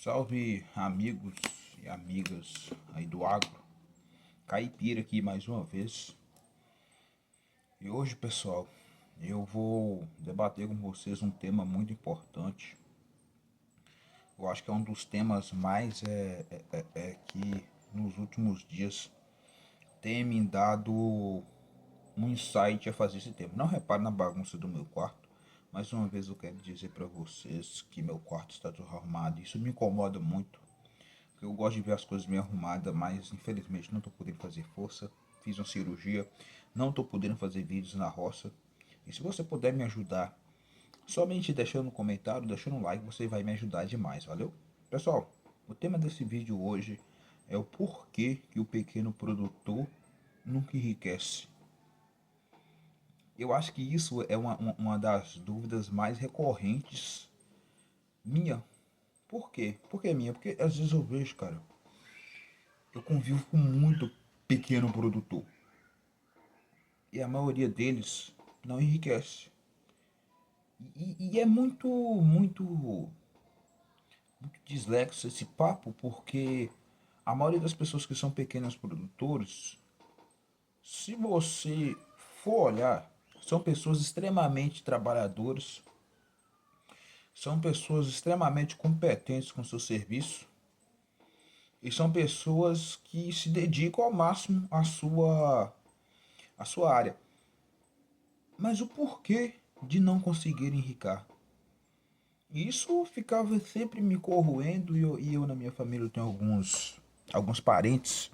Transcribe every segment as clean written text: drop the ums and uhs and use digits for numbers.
Salve amigos e amigas aí do agro, Caipira aqui mais uma vez. E hoje, pessoal, eu vou debater com vocês um tema muito importante. Eu acho que é um dos temas mais que nos últimos dias tem me dado um insight a fazer esse tema. Não repare na bagunça do meu quarto. Mais uma vez eu quero dizer para vocês que meu quarto está desarrumado. Isso me incomoda muito. Eu gosto de ver as coisas bem arrumadas, mas infelizmente não estou podendo fazer força. Fiz uma cirurgia, não estou podendo fazer vídeos na roça. E se você puder me ajudar, somente deixando um comentário, deixando um like, você vai me ajudar demais, valeu? Pessoal, o tema desse vídeo hoje é o porquê que o pequeno produtor nunca enriquece. Eu acho que isso é uma das dúvidas mais recorrentes minha. Por quê? Por que minha? Porque às vezes eu vejo, cara, eu convivo com muito pequeno produtor e a maioria deles não enriquece. E é muito dislexo esse papo, porque a maioria das pessoas que são pequenos produtores, se você for olhar, são pessoas extremamente trabalhadoras, são pessoas extremamente competentes com seu serviço e são pessoas que se dedicam ao máximo à sua área. Mas o porquê de não conseguir enricar? Isso ficava sempre me corroendo e eu na minha família eu tenho alguns parentes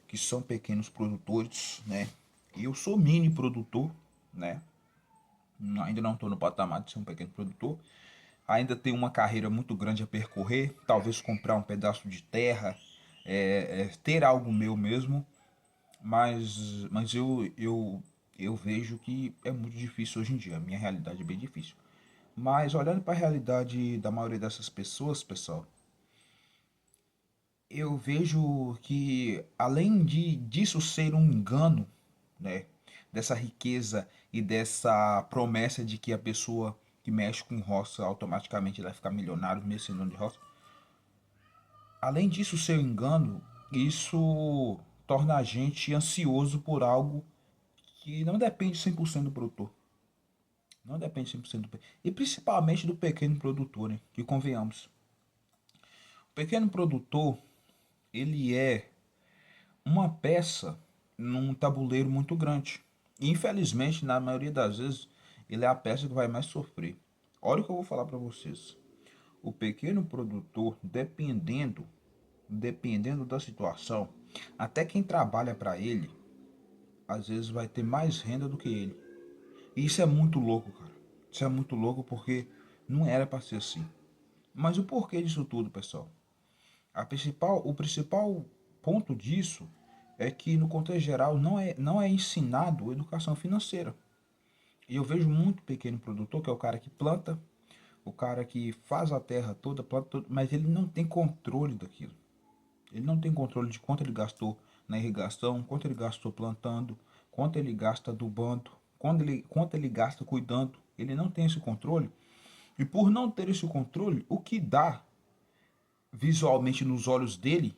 que são pequenos produtores, né? E eu sou mini produtor, né? Ainda não estou no patamar de ser um pequeno produtor. Ainda tenho uma carreira muito grande a percorrer. Talvez comprar um pedaço de terra, ter algo meu mesmo. Mas eu vejo que é muito difícil hoje em dia. A minha realidade é bem difícil. Mas olhando para a realidade da maioria dessas pessoas, pessoal, eu vejo que além disso ser um engano, né, dessa riqueza e dessa promessa de que a pessoa que mexe com roça automaticamente vai ficar milionário mesmo sendo dono de roça, além disso ser um engano, isso torna a gente ansioso por algo que não depende 100% do produtor. Não depende 100% do e principalmente do pequeno produtor, né? Que convenhamos. O pequeno produtor, ele é uma peça num tabuleiro muito grande. E, infelizmente, na maioria das vezes, ele é a peça que vai mais sofrer. Olha o que eu vou falar para vocês. O pequeno produtor, dependendo da situação, até quem trabalha para ele, às vezes vai ter mais renda do que ele. E isso é muito louco, cara. Isso é muito louco porque não era para ser assim. Mas o porquê disso tudo, pessoal? O principal ponto disso é que, no contexto geral, não é ensinado educação financeira. E eu vejo muito pequeno produtor, que é o cara que planta, o cara que faz a terra toda, planta tudo, mas ele não tem controle daquilo. Ele não tem controle de quanto ele gastou na irrigação, quanto ele gastou plantando, quanto ele gasta adubando, quanto ele gasta cuidando. Ele não tem esse controle. E por não ter esse controle, o que dá visualmente nos olhos dele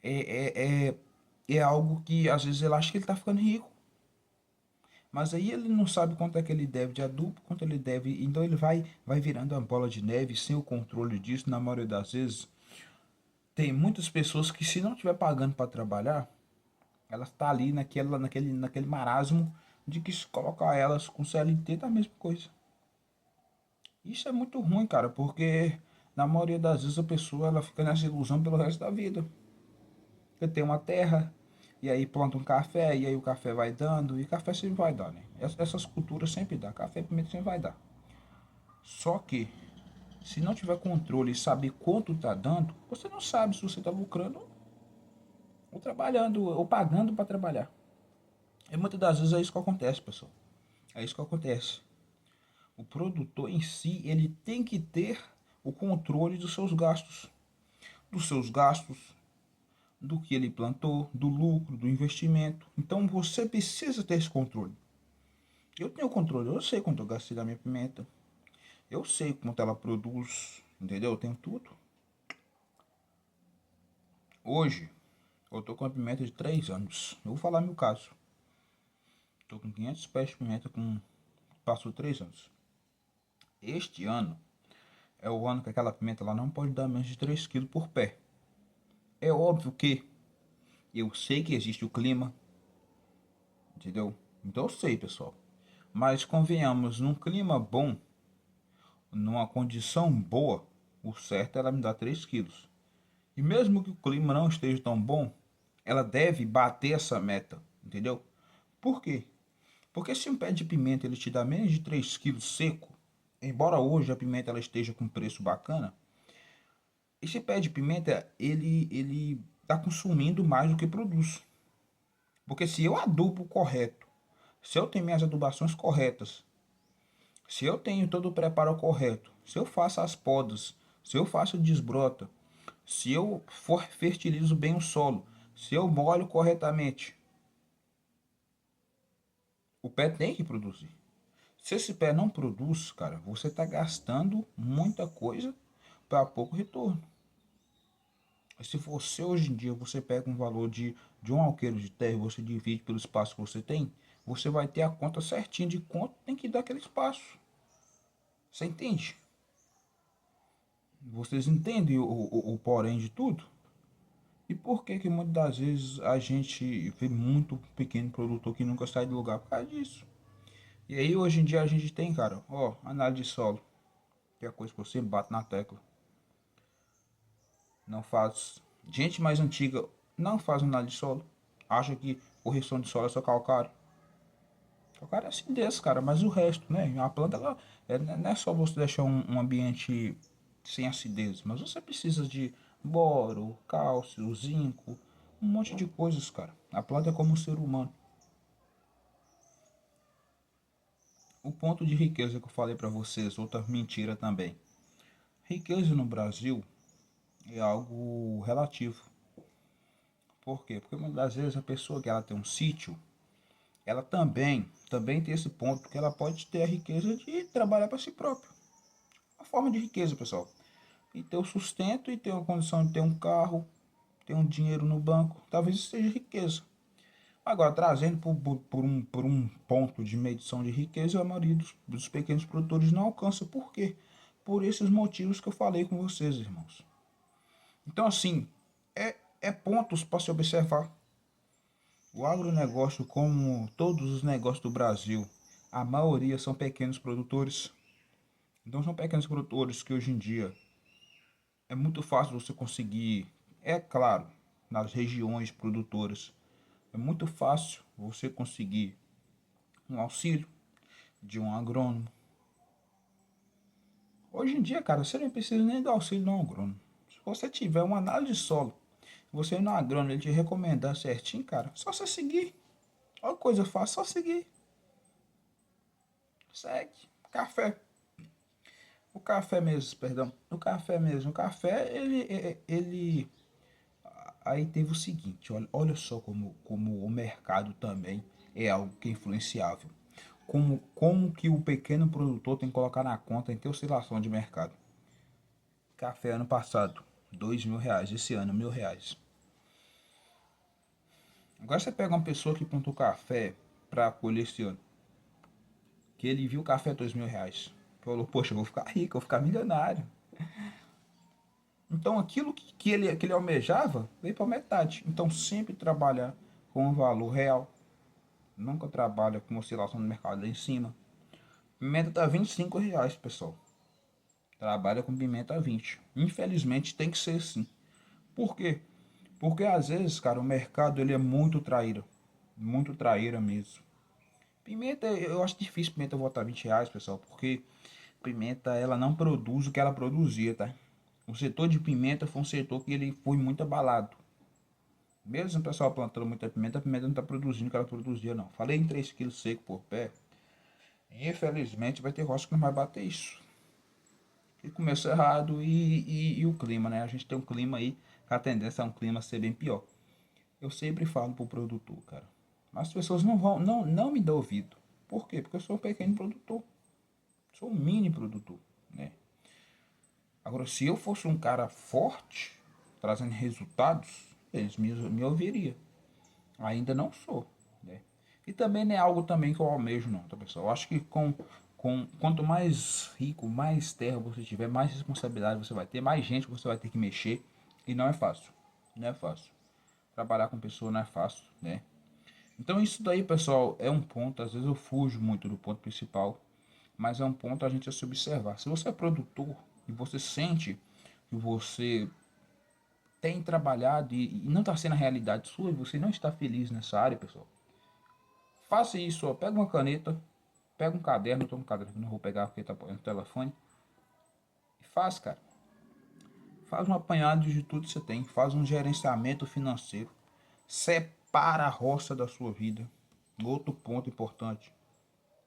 é algo que às vezes ele acha que ele está ficando rico. Mas aí ele não sabe quanto é que ele deve de adubo, quanto ele deve. Então ele vai virando uma bola de neve sem o controle disso. Na maioria das vezes, tem muitas pessoas que, se não estiver pagando para trabalhar, elas estão ali naquele marasmo de que se colocar elas com CLT tá a mesma coisa. Isso é muito ruim, cara, porque na maioria das vezes a pessoa ela fica nessa ilusão pelo resto da vida. Você tem uma terra, e aí planta um café, e aí o café vai dando, e café sempre vai dar, né? Essas culturas sempre dá, café e pimenta sempre vai dar. Só que, se não tiver controle e saber quanto tá dando, você não sabe se você tá lucrando ou trabalhando, ou pagando para trabalhar. E muitas das vezes é isso que acontece, pessoal. É isso que acontece. O produtor em si, ele tem que ter o controle dos seus gastos. Dos seus gastos, do que ele plantou, do lucro, do investimento. Então você precisa ter esse controle. Eu tenho controle, eu sei quanto eu gastei da minha pimenta, eu sei quanto ela produz, entendeu? Eu tenho tudo. Hoje, eu tô com a pimenta de 3 anos. Eu vou falar meu caso. Tô com 500 pés de pimenta com passou 3 anos. Este ano é o ano que aquela pimenta lá não pode dar menos de 3 quilos por pé. É óbvio que eu sei que existe o clima, entendeu? Então eu sei, pessoal. Mas convenhamos, num clima bom, numa condição boa, o certo é ela me dar 3 quilos. E mesmo que o clima não esteja tão bom, ela deve bater essa meta, entendeu? Por quê? Porque se um pé de pimenta ele te dá menos de 3 quilos seco, embora hoje a pimenta ela esteja com preço bacana, esse pé de pimenta ele está consumindo mais do que produz. Porque se eu adubo correto, se eu tenho minhas adubações corretas, se eu tenho todo o preparo correto, se eu faço as podas, se eu faço desbrota, se eu fertilizo bem o solo, se eu molho corretamente, o pé tem que produzir. Se esse pé não produz, cara, você está gastando muita coisa para pouco retorno. Se você hoje em dia você pega um valor de um alqueire de terra e você divide pelo espaço que você tem, você vai ter a conta certinha de quanto tem que dar aquele espaço. Você entende? Vocês entendem o porém de tudo? E por que que muitas das vezes a gente vê muito pequeno produtor que nunca sai do lugar por causa disso? E aí hoje em dia a gente tem, cara, ó, análise de solo, que é a coisa que você bate na tecla. Não faz. Gente mais antiga não faz análise de solo. Acha que correção de solo é só calcário. Calcário é acidez, cara, mas o resto, né? A planta, ela, não é só você deixar um ambiente sem acidez, mas você precisa de boro, cálcio, zinco, um monte de coisas, cara. A planta é como um ser humano. O ponto de riqueza que eu falei para vocês, outra mentira também. Riqueza no Brasil é algo relativo. Por quê? Porque muitas das vezes a pessoa que ela tem um sítio, ela também tem esse ponto, que ela pode ter a riqueza de trabalhar para si próprio. Uma forma de riqueza, pessoal. E ter o sustento e ter a condição de ter um carro, ter um dinheiro no banco, talvez isso seja riqueza. Agora, trazendo por um ponto de medição de riqueza, a maioria dos pequenos produtores não alcança. Por quê? Por esses motivos que eu falei com vocês, irmãos. Então, assim, é pontos para se observar. O agronegócio, como todos os negócios do Brasil, a maioria são pequenos produtores. Então são pequenos produtores que hoje em dia é muito fácil você conseguir, é claro, nas regiões produtoras, é muito fácil você conseguir um auxílio de um agrônomo. Hoje em dia, cara, você não precisa nem do auxílio de um agrônomo. Se você tiver uma análise de solo, você ir no agrônomo, ele te recomendar certinho, cara, só você seguir. Olha que coisa fácil, só seguir. Segue. Café. O café mesmo, perdão. O café mesmo. O café, ele aí teve o seguinte, olha só como o mercado também é algo que é influenciável. Como que o pequeno produtor tem que colocar na conta em ter oscilação de mercado. Café ano passado, R$ 2.000. Esse ano, R$ 1.000. Agora você pega uma pessoa que plantou café para colher esse ano, que ele viu o café a R$ 2.000. Falou, poxa, eu vou ficar rico, eu vou ficar milionário. Então aquilo que ele almejava veio para metade. Então sempre trabalhar com um valor real. Nunca trabalha com oscilação no mercado lá em cima. Pimenta tá R$ 25, pessoal. Trabalha com pimenta a 20. Infelizmente tem que ser assim. Por quê? Porque às vezes, cara, o mercado ele é muito traíra. Muito traíra mesmo. Pimenta, eu acho difícil pimenta voltar R$ 20, pessoal. Porque pimenta, ela não produz o que ela produzia, tá? O setor de pimenta foi um setor que ele foi muito abalado. Mesmo o pessoal plantando muita pimenta, a pimenta não está produzindo o que ela produzia, não. Falei em 3 quilos seco por pé. Infelizmente vai ter roça que não vai bater isso. E começou errado e o clima, né? A gente tem um clima aí, que a tendência é um clima ser bem pior. Eu sempre falo pro produtor, cara. Mas as pessoas não me dão ouvido. Por quê? Porque eu sou um pequeno produtor. Sou um mini produtor, né? Agora, se eu fosse um cara forte, trazendo resultados, eles me ouviriam. Ainda não sou, né? E também não é algo também que eu almejo não, tá pessoal? Eu acho que quanto mais rico, mais terra você tiver, mais responsabilidade você vai ter, mais gente você vai ter que mexer. E não é fácil, não é fácil. Trabalhar com pessoa não é fácil, né? Então isso daí, pessoal, é um ponto, às vezes eu fujo muito do ponto principal, mas é um ponto a gente a se observar. Se você é produtor e você sente que você tem trabalhado e não está sendo a realidade sua e você não está feliz nessa área, pessoal, faça isso, ó. Pega uma caneta, pega um caderno, eu tô com um caderno, não vou pegar porque tá no telefone, e faz, cara. Faz um apanhado de tudo que você tem, faz um gerenciamento financeiro, separa a roça da sua vida. Outro ponto importante,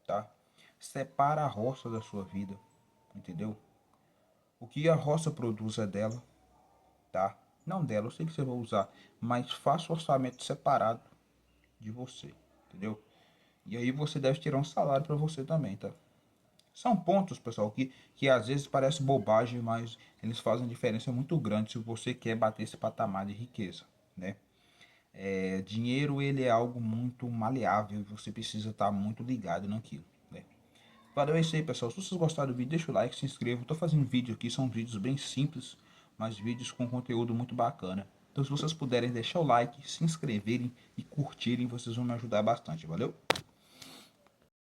tá? Separa a roça da sua vida, entendeu? O que a roça produz é dela, tá? Não dela, eu sei que você vai usar, mas faça o orçamento separado de você, entendeu? E aí você deve tirar um salário para você também, tá? São pontos, pessoal, que às vezes parece bobagem, mas eles fazem diferença muito grande se você quer bater esse patamar de riqueza, né? Dinheiro, ele é algo muito maleável e você precisa estar muito ligado naquilo, né? Valeu, é isso aí, pessoal. Se vocês gostaram do vídeo, deixa o like, se inscreva. Eu tô fazendo vídeo aqui, são vídeos bem simples, mas vídeos com conteúdo muito bacana. Então, se vocês puderem deixar o like, se inscreverem e curtirem, vocês vão me ajudar bastante, valeu?